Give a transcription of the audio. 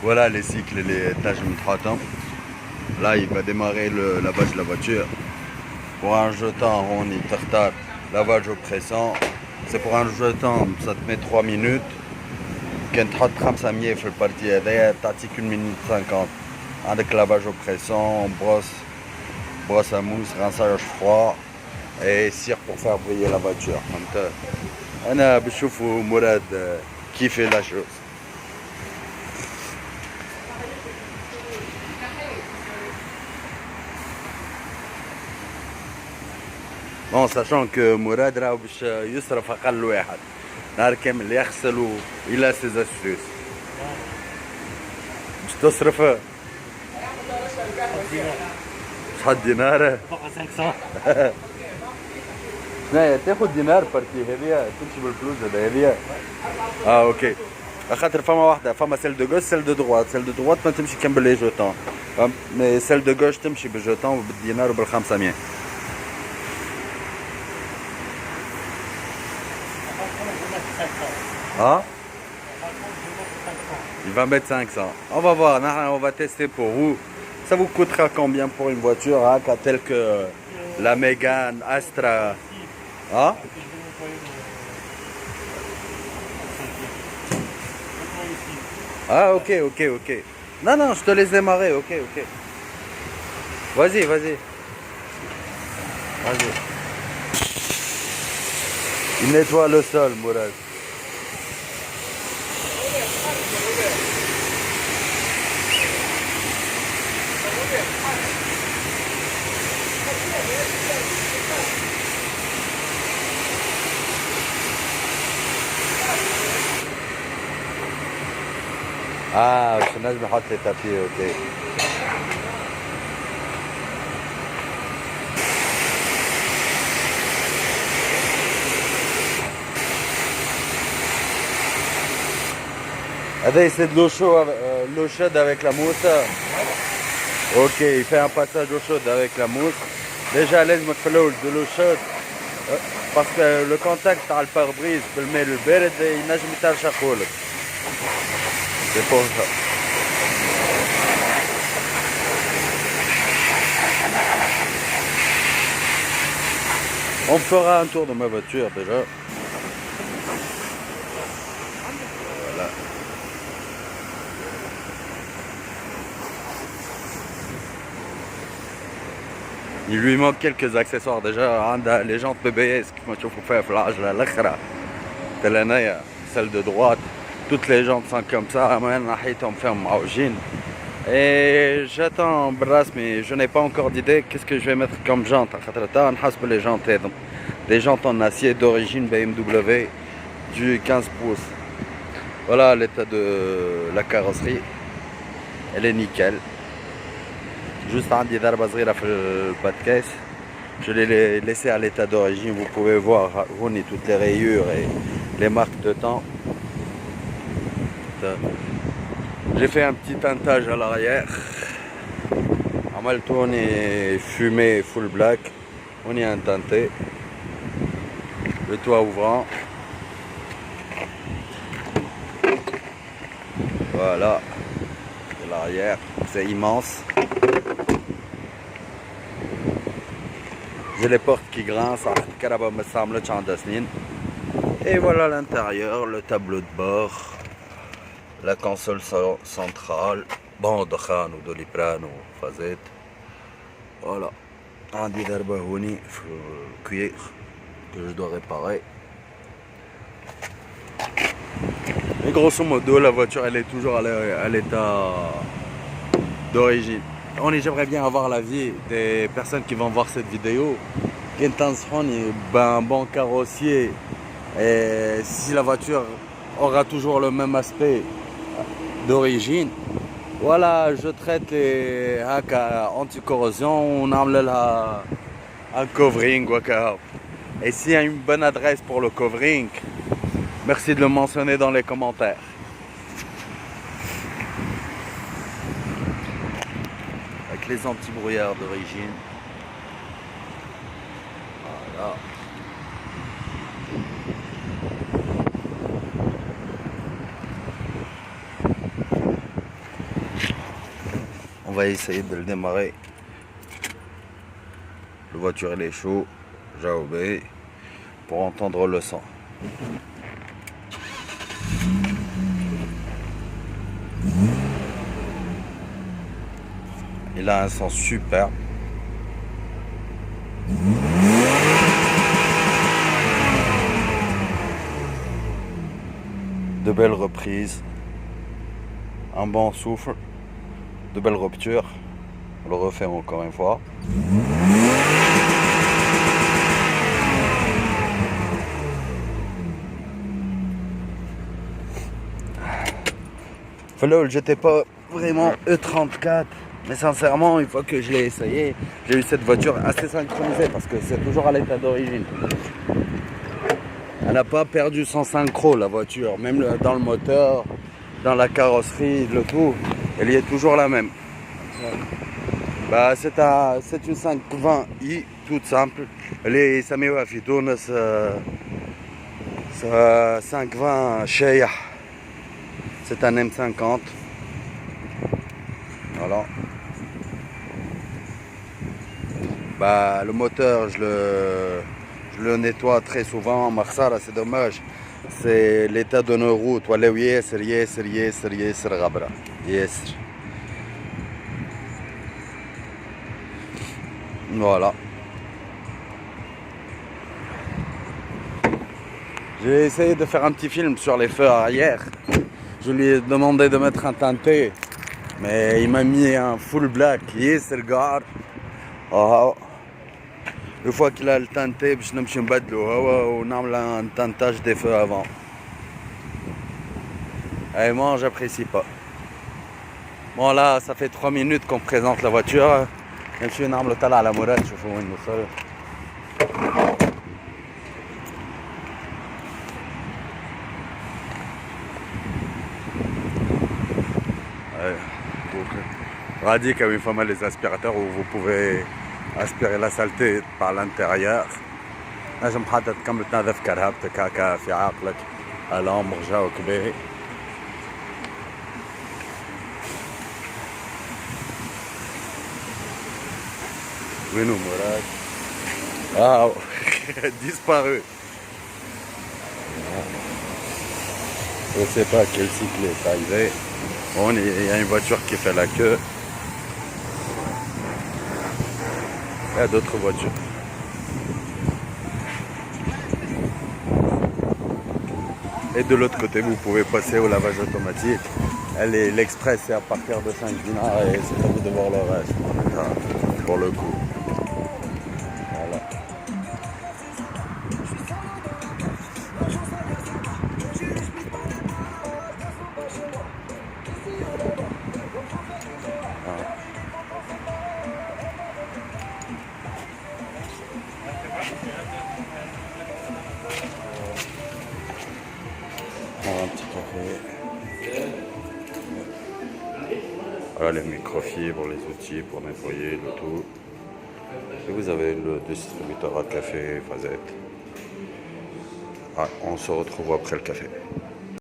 Voilà les cycles, les tâches de. Là, il va démarrer le lavage de la voiture. Pour un jeton, on y tartare, lavage au pressant. C'est pour un jeton, ça te met 3 minutes. كان تحط 500 في البارتي هذايا تعطيك 1 minute 50. عندك lavage au pressant, brosse à mousse, rinçage froid et cire pour faire briller la voiture. فهمت؟ أنا بشوفوا مراد qui fait la chose. Bon, sachant que مراد راهو باش يصرف أقل واحد نهار كامل يغسل وإلى سيز أستوس. باش تصرف شحال دينار؟ فوق 500. شناهي تاخذ دينار بارتي هذيا تمشي بالفلوس هذيا. اوكي خاطر فما واحده فما سيل دو غوش سيل دو دروات سيل دو دروات ما تمشي كان باللي جوتون مي سيل دو غوش تمشي بالجوتون وبالدينار وبال 500. Ah, il va mettre 500. On va voir, on va tester pour vous. Ça vous coûtera combien pour une voiture hein, telle que la Mégane, Astra? Ah? Ah, ok. Non, je te laisse démarrer, ok. Vas-y. Il nettoie le sol, Mourad. Ah, باش نجم نحط لي تابي اوكي. هذا c'est de l'eau chaude avec la mousse. Ok, il fait un passage d'eau chaude avec la mousse. Déjà لازمك في الأول de l'eau chaude parce que le contact تاع الباربريز بالماء البارد ينجم يترشقولك. C'est pour ça. On fera un tour de ma voiture déjà. Voilà. Il lui manque quelques accessoires déjà. Les jantes BBS كما تشوفوا فيها في العجلة الأخرى. تلانايا celle de droite. Toutes les jantes sont comme ça. Et j'attends brasse, mais je n'ai pas encore d'idée qu'est-ce que je vais mettre comme jante. Les jantes, des jantes en acier d'origine BMW du 15 pouces. Voilà l'état de la carrosserie. Elle est nickel. Juste un petit darba صغيرة في le de caisse. Je l'ai laissé à l'état d'origine. Vous pouvez voir toutes les rayures et les marques de temps. J'ai fait un petit teintage à l'arrière. On est fumé full black. On y a un teinté. Le toit ouvrant. Voilà. L'arrière, c'est immense. J'ai les portes qui grincent. Et voilà l'intérieur, le tableau de bord. La console centrale, bande خان ودوليبران وفازات. Voilà. عندي ضربة هوني في الكوير que je dois réparer. Et grosso modo, la voiture elle est toujours à l'état d'origine. J'aimerais bien avoir l'avis des personnes qui vont voir cette vidéo. Un bon carrossier. Et si la voiture aura toujours le même aspect d'origine, voilà, je traite les anti-corrosion, on a un covering. Et s'il y a une bonne adresse pour le covering, merci de le mentionner dans les commentaires. Avec les anti-brouillards d'origine. Voilà. va essayer de le démarrer. La voiture elle est chaud, j'ai obéi pour entendre le son. Il a un son super. De belles reprises, un bon souffle, de belles ruptures. On le refait encore une fois. Là, j'étais pas vraiment E34, mais sincèrement, une fois que je l'ai essayé, j'ai eu cette voiture assez synchronisée parce que c'est toujours à l'état d'origine. Elle n'a pas perdu son synchro, la voiture, même dans le moteur, dans la carrosserie, le tout, elle y est toujours la même. Bah, c'est une 520i toute simple. Elle سميوها في تونس 520 شايح. C'est un M50. Voilà. Bah, le moteur, je le nettoie très souvent. Marsara, c'est dommage. C'est l'état de nos routes. Voilà. J'ai essayé de faire un petit film sur les feux arrière. Je lui ai demandé de mettre un teinté, mais il m'a mis un full black. Yes, regarde. Oh. Une fois qu'il a le teinté, je ne me badlo. On a un teintage des feux avant. Et moi, j'apprécie pas. Bon, là, ça fait 3 minutes qu'on présente la voiture. Je suis un le tala à la mourette, je fais une seule. On a dit qu'il y avait pas mal les aspirateurs où vous pouvez aspirer la saleté par l'intérieur. نجم حتى تكمل تنظف كرهبتك هكا في عقلك الامر جاوك باهي. وينو مراد؟ disparu. Je sais pas quel cycle est arrivé. Bon, il y a une voiture qui fait la queue. Il y a d'autres voitures. Et de l'autre côté, vous pouvez passer au lavage automatique. L'express, c'est à partir de 5 dinars et c'est à vous de voir le reste. Pour le coup. Voilà. Un petit café. Voilà les microfibres, les outils pour nettoyer le tout. Et vous avez le distributeur à café Fazette. Ah, on se retrouve après le café.